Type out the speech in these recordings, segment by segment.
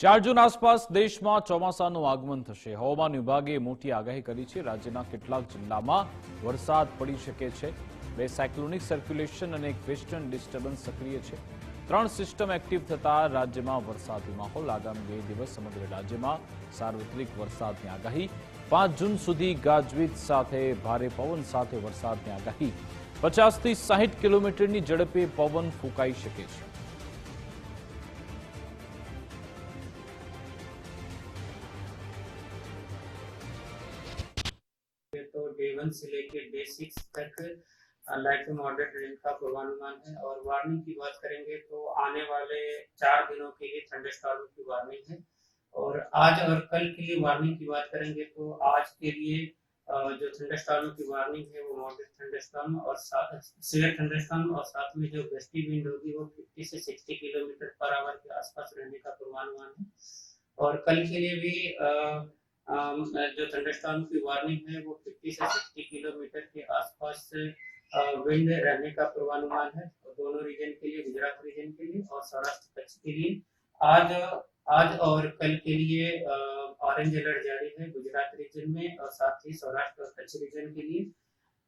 ચાર જૂન આસપાસ દેશમાં ચોમાસાનું આગમન થશે. હવામાન વિભાગે મોટી આગાહી કરી છે. રાજ્યના કેટલાક જિલ્લામાં વરસાદ પડી શકે છે. બે સાયક્લોનિક સર્ક્યુલેશન અને એક વેસ્ટર્ન ડિસ્ટર્બન્સ સક્રિય છે. 3 સિસ્ટમ એક્ટિવ થતા રાજ્યમાં વરસાદી માહોલ. આગામી 2 દિવસ સમગ્ર રાજ્યમાં સાર્વત્રિક વરસાદની આગાહી. 5 જૂન સુધી ગાજવીજ સાથે ભારે પવન સાથે વરસાદની આગાહી. 50 થી 60 કિલોમીટરની ઝડપે પવન ફૂંકાઈ શકે છે. तो डे 1 से लेकर डे 6 तक लाइट टू मॉडरेट रेन का पूर्वानुमान है। और वार्निंग की बात करेंगे तो आने वाले 4 दिनों के लिए थंडरस्टॉर्म की वार्निंग है। और आज और कल के लिए वार्निंग की बात करेंगे तो आज के लिए जो थंडरस्टॉर्म की वार्निंग है वो मॉडरेट थंडरस्टॉर्म और सिवियर थंडरस्टॉर्म, और साथ में जो गस्टी विंड होगी वो 50 से 60 किलोमीटर पर आवर के आसपास रहने का पूर्वानुमान है। और कल के लिए भी जो थंडरस्टॉर्म की वार्निंग है वो 50 से 60 किलोमीटर के आसपास विंड रहने का पूर्वानुमान है, दोनों रीजन के लिए, गुजरात रीजन के लिए और सौराष्ट्र कच्छ के लिए। आज आज और कल के लिए ऑरेंज अलर्ट जारी है गुजरात रीजन में और साथ ही सौराष्ट्र और कच्छ रीजन के लिए।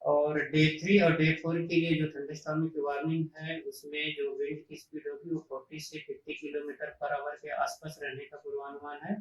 और डे 3 और डे 4 के लिए जो थंडरस्टॉर्म की वार्निंग है उसमें जो विंड की स्पीड होगी वो 40 से 50 किलोमीटर पर आवर के आसपास रहने का पूर्वानुमान है।